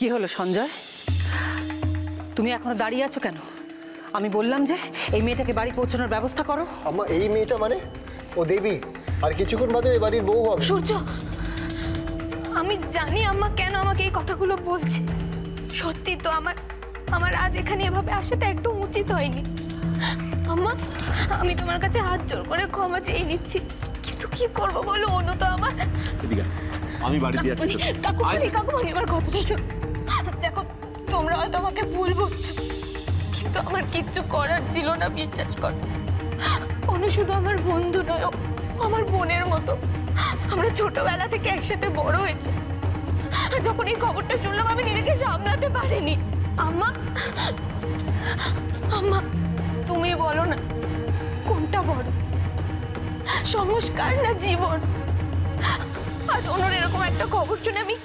কি হলো সঞ্জয়, তুমি এখনো দাঁড়িয়ে আছো কেন? আমি বললাম যে এই মেয়েটাকে বাড়ি পৌঁছানোর ব্যবস্থা করো। আম্মা, এই মেয়েটা মানে ও দেবী, আর কিছুক্ষণ বাদে এই বাড়ির বউ হবে। সূর্য, আমি জানি আম্মা কেন আমাকে এই কথাগুলো বলছে। সত্যি তো আমার আজ এখানে এভাবে আসাটা একদম উচিত হয়নি। আম্মা, আমি তোমার কাছে হাত জোর করে ক্ষমা চেয়ে নিচ্ছি, কিন্তু কি করবো বলো, অনু তো আমার। আমি বাড়ি দিয়ে আসছি। কাকুমণি আমার কথাটা শোনো। দেখো, তোমরা হয়তো আমাকে ভুল বুঝছো, কিন্তু আমার কিচ্ছু করার ছিল না, বিশ্বাস করো। অনু শুধু আমার বন্ধু নয়, ও আমার বোনের মতো। আমরা ছোটবেলা থেকে একসাথে বড় হয়েছে। আর যখন এই খবরটা শুনলাম আমি নিজেকে সামলাতে পারিনি। আম্মা, আম্মা তুমি বলো না, কোনটা বড়, সংস্কার না জীবন? আর অনুর এরকম একটা খবর শুনে আমি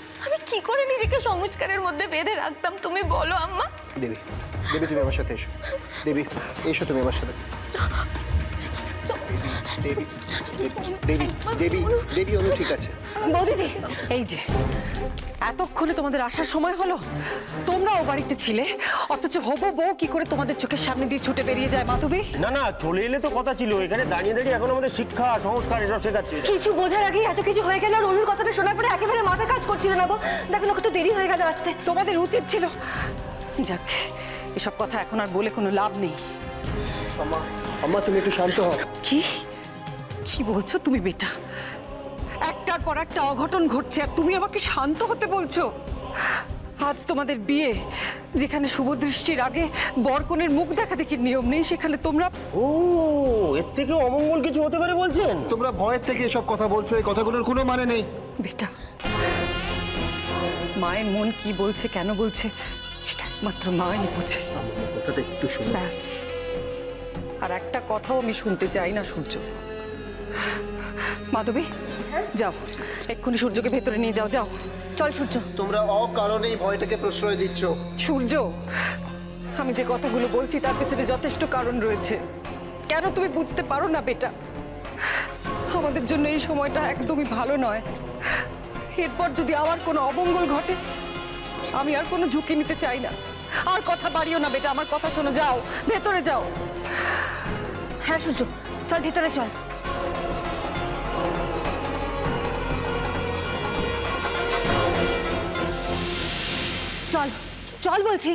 কি করে নিজেকে সংস্কারের মধ্যে বেঁধে রাখতাম, তুমি বলো আম্মা। দেবী, দেবী তুমি আমার সাথে এসো। দেবী, এসো তুমি আমার সাথে। দেবী, দেবী, দেবী, দেবী, অনু ঠিক আছে। বৌদিদি, এই যে এতক্ষণে তোমাদের আসার সময় হলো, তোমরাও বাড়িতে ছিলে, অথচ হবু বউ কি করে তোমাদের চোখের সামনে দিয়ে ছুটে বেরিয়ে যায় মাধবী? না না, চলে এলে তো কথা ছিল, এখানে দাঁড়িয়ে দাঁড়িয়ে এখন আমাদের শিক্ষা সংস্কার এসব শেখাচ্ছে। কিছু বোঝার আগে এত কিছু হয়ে গেল, আর অনুর কথাটা শোনার পরে একেবারে মাথা কাজ করছিল না গো। দেখো না, কত দেরি হয়ে গেল আসতে। তোমাদের উচিত ছিল। যাক, এসব কথা এখন আর বলে কোনো লাভ নেই। আম্মা, আম্মা তুমি একটু শান্ত হও। কি কি বলছো তুমি বেটা? একটার পর একটা অঘটন ঘটছে আর তুমি আমাকে শান্ত হতে বলছো? আজ তোমাদের বিয়ে, যেখানে শুভ দৃষ্টির আগে বরকনের মুখ দেখা দেখির নিয়ম নেই, সেখানে তোমরা। ও, এর থেকে অমঙ্গল কিছু হতে পারে বলছেন? তোমরা ভয়ের থেকে এসব কথা বলছো, এই কথাগুলোর কোনো মানে নেই। বেটা, মায়ের মন কি বলছে, কেন বলছে, সেটা একমাত্র মাই বোঝে। কথাটা একটু শোনো। ব্যাস, আর একটা কথাও আমি শুনতে চাই না সূর্য। মাধবী, যাও এক্ষুনি সূর্যকে ভেতরে নিয়ে যাও। যাও, চল সূর্য। তোমরা অকারণেই ভয়টাকে প্রশ্রয় দিচ্ছ। সূর্য, আমি যে কথাগুলো বলছি তার পেছনে যথেষ্ট কারণ রয়েছে। কেন তুমি বুঝতে পারো না বেটা? আমাদের জন্য এই সময়টা একদমই ভালো নয়। এরপর যদি আবার কোনো অমঙ্গল ঘটে, আমি আর কোনো ঝুঁকি নিতে চাই না। আর কথা বাড়িও না বেটা, আমার কথা শোনো। যাও, ভেতরে যাও। হ্যাঁ সূর্য, চল ভেতরে চল। চল চল বলছি।